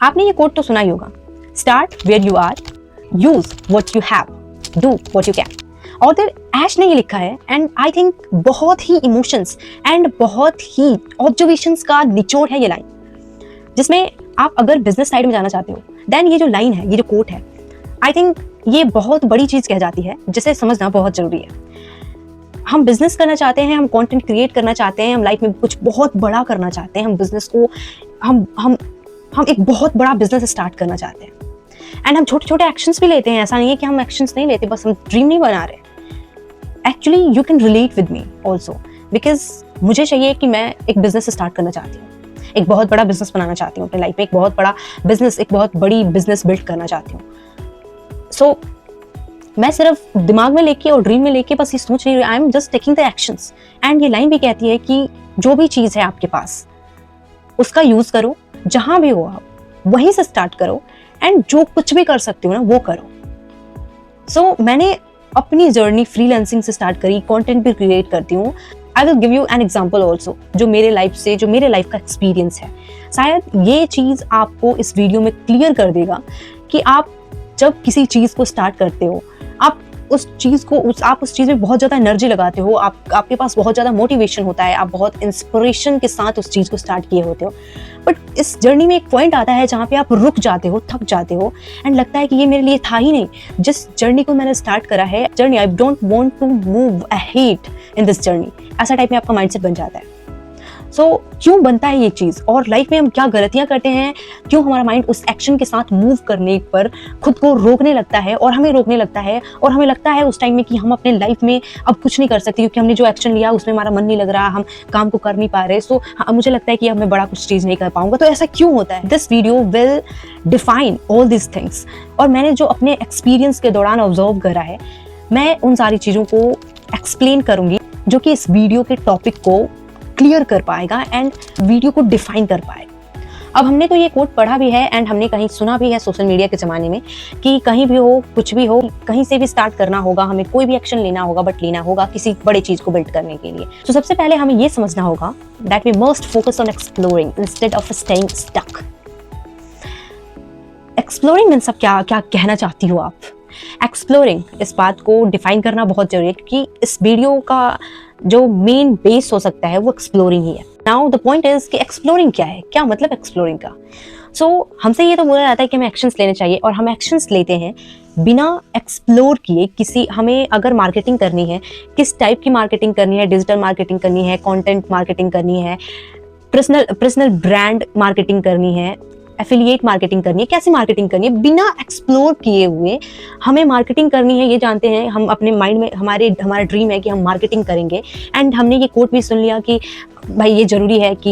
आपने ये कोट तो सुना ही होगा, start where you are, use what you have, do what you can. Arthur Ashe ने ये लिखा है एंड आई थिंक बहुत ही इमोशंस एंड बहुत ही ऑब्जर्वेशंस का निचोड़ है ये लाइन, जिसमें आप अगर बिजनेस साइड में जाना चाहते हो देन ये जो लाइन है, ये जो कोट है, आई थिंक ये बहुत बड़ी चीज कह जाती है जिसे समझना बहुत जरूरी है। हम बिजनेस करना चाहते हैं, हम कंटेंट क्रिएट करना चाहते हैं, हम लाइफ में कुछ बहुत बड़ा करना चाहते हैं, हम बिजनेस को हम एक बहुत बड़ा बिजनेस स्टार्ट करना चाहते हैं एंड हम छोटे छोटे एक्शंस भी लेते हैं। ऐसा नहीं है कि हम एक्शंस नहीं लेते, बस हम ड्रीम नहीं बना रहे। Actually you can relate with me also, because मुझे चाहिए कि मैं एक बिजनेस स्टार्ट करना चाहती हूँ, एक बहुत बड़ा बिजनेस बनाना चाहती हूँ अपनी लाइफ में, एक बहुत बड़ा बिजनेस, एक बहुत बड़ी बिजनेस बिल्ड करना चाहती हूँ। सो मैं सिर्फ दिमाग में लेके और ड्रीम में लेके बस ये सोच नहीं रही, I am just taking the actions. And ये लाइन भी कहती है कि जो भी चीज़ है आपके पास उसका यूज करो, जहां भी हो आप वहीं से स्टार्ट करो एंड जो कुछ भी कर सकते हो ना वो करो। सो मैंने अपनी जर्नी फ्रीलांसिंग से स्टार्ट करी, कंटेंट भी क्रिएट करती हूँ। I will give you an example also, जो मेरे लाइफ का एक्सपीरियंस है। शायद ये चीज़ आपको इस वीडियो में क्लियर कर देगा कि आप जब किसी चीज़ को स्टार्ट करते हो, आप उस चीज़ में बहुत ज़्यादा एनर्जी लगाते हो, आपके पास बहुत ज़्यादा मोटिवेशन होता है, आप बहुत इंस्पिरेशन के साथ उस चीज़ को स्टार्ट किए होते हो। बट इस जर्नी में एक पॉइंट आता है जहाँ पे आप रुक जाते हो, थक जाते हो एंड लगता है कि ये मेरे लिए था ही नहीं। जिस जर्नी को मैंने स्टार्ट करा है, journey I don't want to move ahead in this journey, ऐसा टाइप में आपका माइंडसेट बन जाता है। सो क्यों बनता है ये चीज़, और लाइफ में हम क्या गलतियां करते हैं, क्यों हमारा माइंड उस एक्शन के साथ मूव करने पर खुद को रोकने लगता है और हमें रोकने लगता है, और हमें लगता है उस टाइम में कि हम अपने लाइफ में अब कुछ नहीं कर सकते क्योंकि हमने जो एक्शन लिया उसमें हमारा मन नहीं लग रहा, हम काम को कर नहीं पा रहे। सो मुझे लगता है कि अब मैं बड़ा कुछ चीज़ नहीं कर पाऊंगा। तो ऐसा क्यों होता है? This video will define all this things. और मैंने जो अपने एक्सपीरियंस के दौरान ऑब्जर्व करा है, मैं उन सारी चीज़ों को एक्सप्लेन करूंगी जो कि इस वीडियो के टॉपिक को क्लियर कर पाएगा एंड वीडियो को डिफाइन कर पाएगा। अब हमने तो ये कोट पढ़ा भी है एंड हमने कहीं सुना भी है सोशल मीडिया के ज़माने में कि कहीं भी हो, कुछ भी हो, कहीं से भी स्टार्ट करना होगा, हमें कोई भी एक्शन लेना होगा, बट लेना होगा किसी बड़ी चीज़ को बिल्ड करने के लिए। तो सबसे पहले हमें ये समझना होगा that we must focus on exploring instead of staying stuck. Exploring means अब क्या कहना चाहती हो आप? एक्सप्लोरिंग, इस बात को डिफाइन करना बहुत जरूरी है क्योंकि इस वीडियो का जो मेन बेस हो सकता है वो एक्सप्लोरिंग ही है। नाउ द पॉइंट इज कि एक्सप्लोरिंग क्या है, क्या मतलब एक्सप्लोरिंग का? सो हमसे ये तो बोला जाता है कि हमें एक्शंस लेने चाहिए, और हम एक्शंस लेते हैं बिना एक्सप्लोर किए। हमें अगर मार्केटिंग करनी है, किस टाइप की मार्केटिंग करनी है, डिजिटल मार्केटिंग करनी है, कंटेंट मार्केटिंग करनी है, पर्सनल ब्रांड मार्केटिंग करनी है, एफिलिएट मार्केटिंग करनी है, कैसी मार्केटिंग करनी है, बिना एक्सप्लोर किए हुए हमें मार्केटिंग करनी है। ये जानते हैं हम अपने माइंड में, हमारा ड्रीम है कि हम मार्केटिंग करेंगे एंड हमने ये कोट भी सुन लिया कि भाई ये ज़रूरी है कि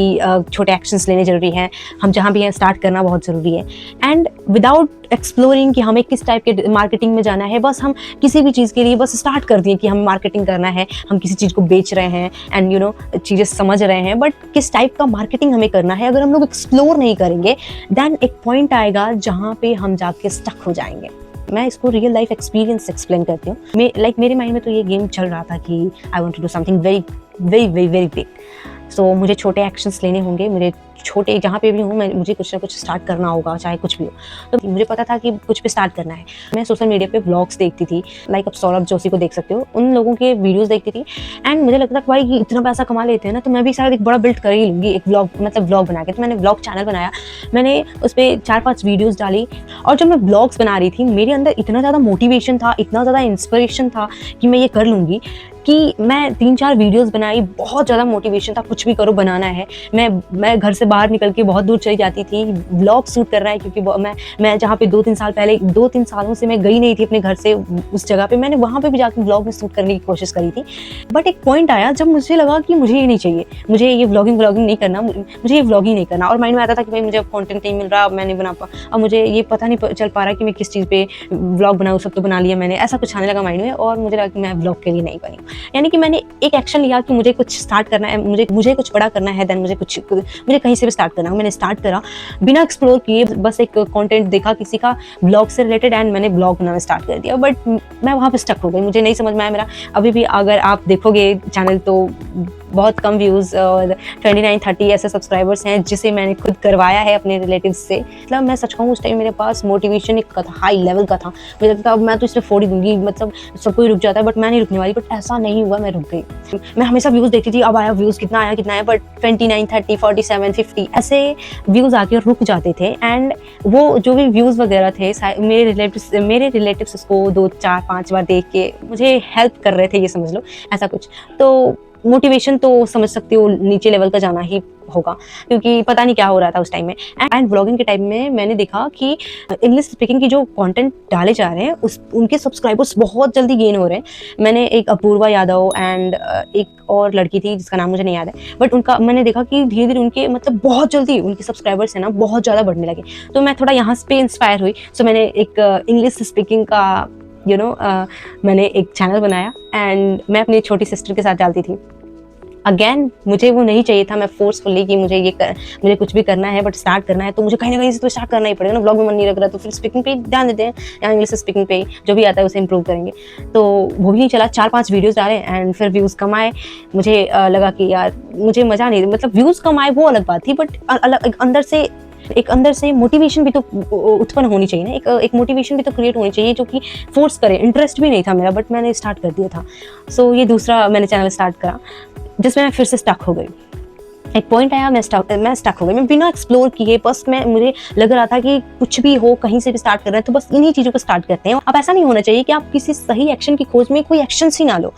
छोटे एक्शंस लेने ज़रूरी हैं, हम जहाँ भी हैं स्टार्ट करना बहुत ज़रूरी है। एंड विदाउट एक्सप्लोरिंग कि हमें किस टाइप के मार्केटिंग में जाना है, बस हम किसी भी चीज़ के लिए बस स्टार्ट कर दिए कि हम मार्केटिंग करना है, हम किसी चीज़ को बेच रहे हैं एंड यू नो चीज़ें समझ रहे हैं, बट किस टाइप का मार्केटिंग हमें करना है अगर हम लोग एक्सप्लोर नहीं करेंगे, देन एक पॉइंट आएगा जहाँ पे हम जाके स्टक हो जाएंगे। मैं इसको रियल लाइफ एक्सपीरियंस एक्सप्लेन करती हूँ। मेरे माइंड में तो ये गेम चल रहा था कि I want to do something very very very very big. So मुझे छोटे एक्शंस लेने होंगे, मुझे छोटे जहाँ पे भी हूँ मुझे कुछ ना कुछ स्टार्ट करना होगा, चाहे कुछ भी हो। तो मुझे पता था कि कुछ भी स्टार्ट करना है। मैं सोशल मीडिया पे व्लॉग्स देखती थी, लाइक अब सौरभ जोशी को देख सकते हो, उन लोगों के वीडियोस देखती थी एंड मुझे लगता था कि भाई इतना पैसा कमा लेते हैं ना, तो मैं भी शायद एक बड़ा बिल्ड कर ही लूँगी, एक व्लॉग बना के। तो मैंने व्लॉग चैनल बनाया, मैंने उस पर 4-5 वीडियोज़ डाली, और जब मैं व्लॉग्स बना रही थी मेरे अंदर इतना ज़्यादा मोटिवेशन था, इतना ज़्यादा इंस्पिरेशन था कि मैं ये कर लूँगी कि मैं 3-4 वीडियोस बनाई, बहुत ज़्यादा मोटिवेशन था, कुछ भी करो बनाना है। मैं घर से बाहर निकल के बहुत दूर चली जाती थी, व्लॉग शूट करना है, क्योंकि मैं जहाँ पे 2-3 साल पहले 2-3 सालों से मैं गई नहीं थी अपने घर से उस जगह पे, मैंने वहाँ पे भी जाकर व्लॉग में शूट करने की कोशिश करी थी। बट एक पॉइंट आया जब मुझे लगा कि मुझे ये नहीं चाहिए, मुझे ये व्लॉगिंग नहीं करना, मुझे ये व्लॉगिंग नहीं करना। और माइंड में आता था कि भाई मुझे अब कॉन्टेंट नहीं मिल रहा, अब मैं नहीं बना अब मुझे ये पता नहीं चल पा रहा कि मैं किस चीज़ पे व्लॉग बनाऊँ, सब तो बना लिया मैंने, ऐसा कुछ आने लगा माइंड में, और मुझे लगा कि मैं व्लॉग के लिए नहीं बनी। यानी कि मैंने एक एक्शन लिया कि मुझे कुछ स्टार्ट करना है, मुझे कुछ बड़ा करना है, देन मुझे कहीं से भी स्टार्ट करना है। मैंने स्टार्ट करा बिना एक्सप्लोर किए, बस एक कंटेंट देखा किसी का ब्लॉग से रिलेटेड एंड मैंने ब्लॉग बनाना स्टार्ट कर दिया। बट मैं वहाँ पे स्टक हो गई, मुझे नहीं समझ में आया मेरा। अभी भी अगर आप देखोगे चैनल तो बहुत कम व्यूज़ और 29-30 ऐसे सब्सक्राइबर्स हैं जिसे मैंने खुद करवाया है अपने रिलेटिव्स से। मतलब मैं सच कहूँ उस टाइम मेरे पास मोटिवेशन एक था, हाई लेवल का था। मुझे लगता अब मैं तो इसे फोड़ ही दूँगी, मतलब सब कोई रुक जाता है बट मैं नहीं रुकने वाली। बट ऐसा नहीं हुआ, मैं रुक गई। मैं हमेशा व्यूज़ देखती थी, अब आया व्यूज़, कितना आया, बट 29, 30, 47, 50 ऐसे व्यूज़ आके रुक जाते थे। एंड वो जो भी व्यूज़ वगैरह थे मेरे रिलेटिव्स उसको 2, 4, 5 बार देख के मुझे हेल्प कर रहे थे, ये समझ लो ऐसा कुछ। तो मोटिवेशन तो समझ सकती हो नीचे लेवल का जाना ही होगा, क्योंकि पता नहीं क्या हो रहा था उस टाइम में। एंड व्लॉगिंग के टाइम में मैंने देखा कि इंग्लिश स्पीकिंग की जो कंटेंट डाले जा रहे हैं उनके सब्सक्राइबर्स बहुत जल्दी गेन हो रहे हैं। मैंने एक अपूर्वा यादव एंड एक और लड़की थी जिसका नाम मुझे नहीं याद है, बट उनका मैंने देखा कि धीरे धीरे उनके मतलब बहुत जल्दी उनके सब्सक्राइबर्स है ना बहुत ज़्यादा बढ़ने लगे। तो मैं थोड़ा यहाँ पे इंस्पायर हुई। सो मैंने एक इंग्लिश स्पीकिंग का मैंने एक चैनल बनाया एंड मैं अपनी छोटी सिस्टर के साथ डालती थी। अगेन मुझे वो नहीं चाहिए था, मैं फोर्सफुली कि मुझे कुछ भी करना है बट स्टार्ट करना है तो मुझे कहीं ना कहीं से तो स्टार्ट करना ही पड़ेगा ना। ब्लॉग में मन नहीं लग रहा तो फिर स्पीकिंग पे ध्यान देते हैं या इंग्लिश स्पीकिंग पे जो भी आता है उसे इंप्रूव करेंगे। तो वो भी नहीं चला, 4-5 वीडियोस डाले एंड फिर व्यूज़ कम आए। मुझे लगा कि यार मुझे मज़ा नहीं, मतलब व्यूज़ कम आए वो अलग बात थी, बट एक अंदर से मोटिवेशन भी तो उत्पन्न होनी चाहिए ना, एक मोटिवेशन भी तो क्रिएट होनी चाहिए जो कि फोर्स करे। इंटरेस्ट भी नहीं था मेरा बट मैंने स्टार्ट कर दिया था। सो ये दूसरा मैंने चैनल स्टार्ट करा जिसमें मैं फिर से स्टक हो गई। एक पॉइंट आया, मैं स्टक हो गई, मैं बिना एक्सप्लोर किए बस मुझे लग रहा था कि कुछ भी हो कहीं से भी स्टार्ट कर रहे हैं तो बस इन्हीं चीज़ों को स्टार्ट करते हैं। अब ऐसा नहीं होना चाहिए कि आप किसी सही एक्शन की खोज में कोई एक्शन ही ना लो।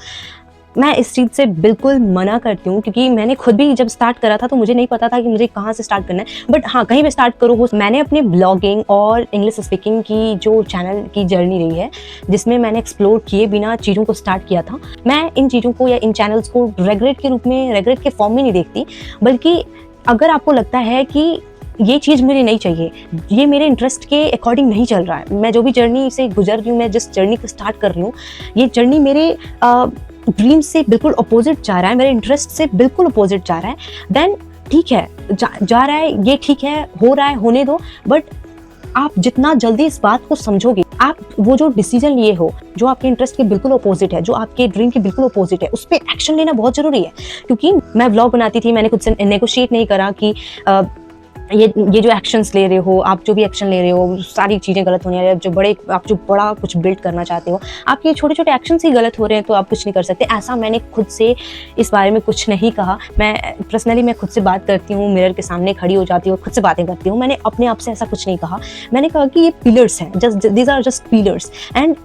मैं इस चीज़ से बिल्कुल मना करती हूँ, क्योंकि मैंने खुद भी जब स्टार्ट करा था तो मुझे नहीं पता था कि मुझे कहाँ से स्टार्ट करना है, बट हाँ कहीं भी स्टार्ट करो हो। मैंने अपने ब्लॉगिंग और इंग्लिश स्पीकिंग की जो चैनल की जर्नी रही है जिसमें मैंने एक्सप्लोर किए बिना चीज़ों को स्टार्ट किया था, मैं इन चीज़ों को या इन चैनल्स को रेगरेट के फॉर्म में नहीं देखती, बल्कि अगर आपको लगता है कि ये चीज़ मुझे नहीं चाहिए, ये मेरे इंटरेस्ट के अकॉर्डिंग नहीं चल रहा है, मैं जो भी जर्नी से गुजर रही हूँ, मैं जिस जर्नी को स्टार्ट कर रही हूँ, ये जर्नी मेरे ड्रीम से बिल्कुल अपोजिट जा रहा है, मेरे इंटरेस्ट से बिल्कुल अपोजिट जा रहा है, देन ठीक है, जा रहा है ये ठीक है, हो रहा है होने दो। बट आप जितना जल्दी इस बात को समझोगे, आप वो जो डिसीजन लिए हो जो आपके इंटरेस्ट के बिल्कुल अपोजिट है, जो आपके ड्रीम के बिल्कुल अपोजिट है, उस पर एक्शन लेना बहुत जरूरी है। क्योंकि मैं व्लॉग बनाती थी, मैंने खुद से नेगोशिएट नहीं करा कि ये जो एक्शंस ले रहे हो, आप जो भी एक्शन ले रहे हो सारी चीज़ें गलत होने वाली है। आप जो बड़ा कुछ बिल्ड करना चाहते हो, आपके छोटे छोटे एक्शंस ही गलत हो रहे हैं तो आप कुछ नहीं कर सकते। ऐसा मैंने खुद से इस बारे में कुछ नहीं कहा। मैं पर्सनली मैं खुद से बात करती हूँ, मिरर के सामने खड़ी हो जाती हूँ, खुद से बातें करती हूँ। मैंने अपने आप से ऐसा कुछ नहीं कहा। मैंने कहा कि ये पिलर्स हैं, these are just pillars. And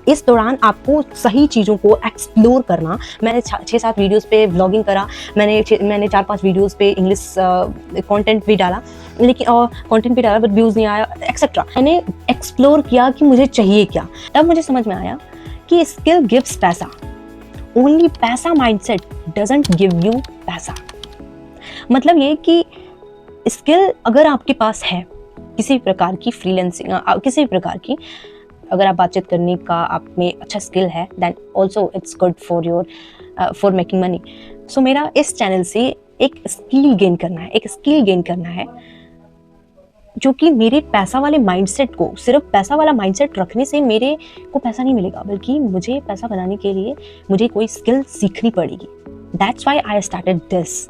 इस दौरान आपको सही चीज़ों को एक्सप्लोर करना। मैंने 6-7 वीडियोस पे व्लॉगिंग करा, मैंने 4-5 वीडियोस पे इंग्लिश कंटेंट भी डाला, लेकिन कंटेंट भी डाला बट व्यूज़ नहीं आया एक्सेट्रा। मैंने एक्सप्लोर किया कि मुझे चाहिए क्या। तब मुझे समझ में आया कि स्किल गिव्स पैसा, ओनली पैसा माइंडसेट डजंट गिव यू पैसा। मतलब ये कि स्किल अगर आपके पास है किसी प्रकार की, फ्रीलांसिंग किसी प्रकार की, अगर आप बातचीत करने का आप में अच्छा स्किल है, then also it's good for making money. So मेरा इस चैनल से एक स्किल गेन करना है जो कि मेरे पैसा वाले माइंडसेट को, सिर्फ पैसा वाला माइंडसेट रखने से मेरे को पैसा नहीं मिलेगा, बल्कि मुझे पैसा बनाने के लिए मुझे कोई स्किल सीखनी पड़ेगी। That's why I started this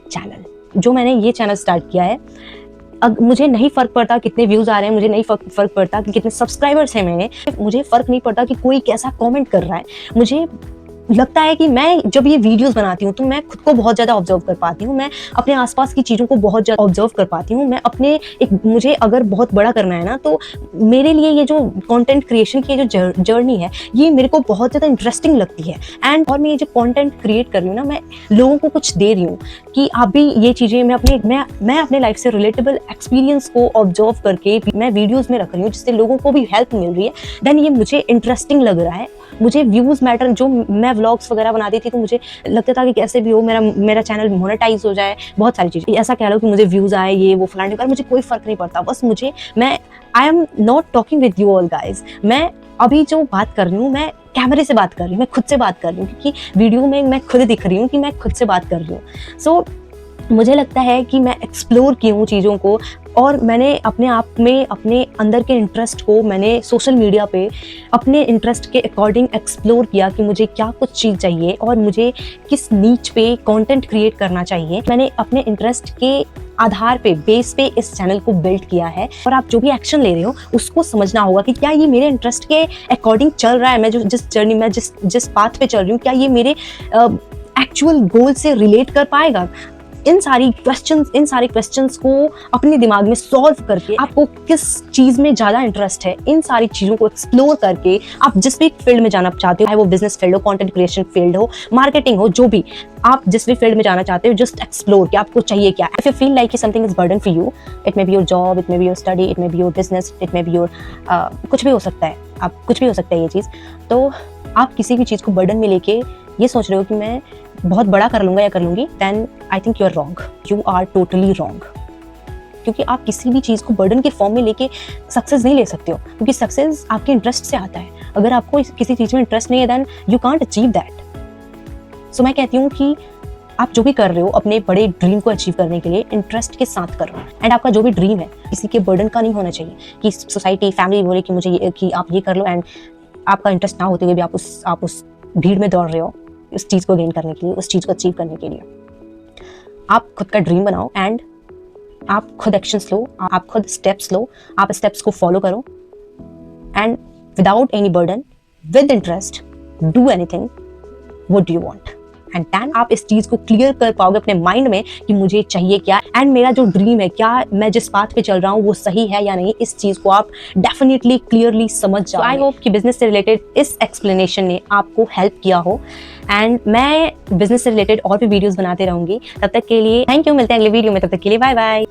channel. जो मैंने ये चैनल स्टार्ट किया है, मुझे नहीं फ़र्क पड़ता कितने व्यूज़ आ रहे हैं, मुझे नहीं फ़र्क पड़ता कि कितने सब्सक्राइबर्स हैं मुझे फ़र्क नहीं पड़ता कि कोई कैसा कमेंट कर रहा है। मुझे लगता है कि मैं जब ये वीडियोस बनाती हूँ तो मैं खुद को बहुत ज़्यादा ऑब्जर्व कर पाती हूँ, मैं अपने आसपास की चीज़ों को बहुत ज़्यादा ऑब्जर्व कर पाती हूँ। मैं मुझे अगर बहुत बड़ा करना है ना, तो मेरे लिए ये जो कंटेंट क्रिएशन की जो जर्नी है, ये मेरे को बहुत ज़्यादा इंटरेस्टिंग लगती है। और मैं ये जो कंटेंट क्रिएट कर रही हूँ ना, मैं लोगों को कुछ दे रही हूँ कि आप भी ये चीज़ें, मैं अपने लाइफ से रिलेटेबल एक्सपीरियंस को ऑब्जर्व करके मैं वीडियोज़ में रख रही हूँ, जिससे लोगों को भी हेल्प मिल रही है। देन ये मुझे इंटरेस्टिंग लग रहा है। मुझे व्यूज़ मैटर, जो मैं व्लॉग्स वगैरह बनाती थी तो मुझे लगता था कि कैसे भी हो मेरा चैनल मोनेटाइज हो जाए, बहुत सारी चीज़ें। ऐसा कह लो कि मुझे व्यूज़ आए, ये वो फलाने पर, मुझे कोई फ़र्क नहीं पड़ता। बस I am not talking with you all guys. मैं अभी जो बात कर रही हूँ, मैं कैमरे से बात कर रही हूँ, मैं खुद से बात कर रही हूँ, क्योंकि वीडियो में मैं खुद दिख रही हूँ कि मैं खुद से बात कर रही हूँ। सो मुझे लगता है कि मैं एक्सप्लोर की हूँ चीज़ों को, और मैंने अपने आप में अपने अंदर के इंटरेस्ट को मैंने सोशल मीडिया पे अपने इंटरेस्ट के अकॉर्डिंग एक्सप्लोर किया कि मुझे क्या कुछ चीज़ चाहिए और मुझे किस नीच पे कंटेंट क्रिएट करना चाहिए। मैंने अपने इंटरेस्ट के आधार पे, बेस पे इस चैनल को बिल्ड किया है। और आप जो भी एक्शन ले रहे हो उसको समझना होगा कि क्या ये मेरे इंटरेस्ट के अकॉर्डिंग चल रहा है, मैं जो जिस जर्नी में जिस पाथ पे चल रही हूँ, क्या ये मेरे एक्चुअल गोल से रिलेट कर पाएगा। इन सारे क्वेश्चंस को अपने दिमाग में सॉल्व करके आपको किस चीज़ में ज़्यादा इंटरेस्ट है, इन सारी चीज़ों को एक्सप्लोर करके आप जिस भी फील्ड में जाना चाहते हो, चाहे वो बिजनेस फील्ड हो, कंटेंट क्रिएशन फील्ड हो, मार्केटिंग हो, जो भी आप जिस भी फील्ड में जाना चाहते हो, जस्ट एक्सप्लोर कि आपको चाहिए क्या। If you feel like something is burden for you, it may be your job, it may be your study, it may be your business, it may be your कुछ भी हो सकता है, आप कुछ भी हो सकता है ये चीज़। तो आप किसी भी चीज़ को बर्डन में लेके ये सोच रहे हो कि मैं बहुत बड़ा कर लूँगा या कर लूँगी, then I think you are wrong, you are totally wrong. क्योंकि आप किसी भी चीज़ को बर्डन के फॉर्म में लेके सक्सेस नहीं ले सकते हो, क्योंकि सक्सेस आपके इंटरेस्ट से आता है। अगर आपको किसी चीज़ में इंटरेस्ट नहीं है, then you can't achieve that. So मैं कहती हूँ कि आप जो भी कर रहे हो अपने बड़े ड्रीम को अचीव करने के लिए इंटरेस्ट के साथ करो। एंड आपका जो भी ड्रीम है किसी के बर्डन का नहीं होना चाहिए कि सोसाइटी, फैमिली बोले कि मुझे कि आप ये कर लो, एंड आपका इंटरेस्ट ना होते हुए भी आप उस भीड़ में दौड़ रहे हो उस चीज़ को गेन करने के लिए, उस चीज़ को अचीव करने के लिए। आप खुद का ड्रीम बनाओ एंड आप खुद एक्शंस लो, आप खुद स्टेप्स लो, आप स्टेप्स को फॉलो करो and without any burden, with interest, do anything what do you want. And then आप इस चीज़ को क्लियर कर पाओगे अपने माइंड में कि मुझे चाहिए क्या, एंड मेरा जो ड्रीम है, क्या मैं जिस पाथ पे चल रहा हूँ वो सही है या नहीं, इस चीज़ को आप डेफिनेटली क्लियरली समझ जाओ। आई होप कि बिजनेस से रिलेटेड इस एक्सप्लेनेशन ने आपको हेल्प किया हो, एंड मैं बिजनेस से रिलेटेड और भी वीडियोस बनाते रहूंगी। तब तक के लिए थैंक यू, मिलते हैं अगले वीडियो में, तब तक के लिए बाय बाय।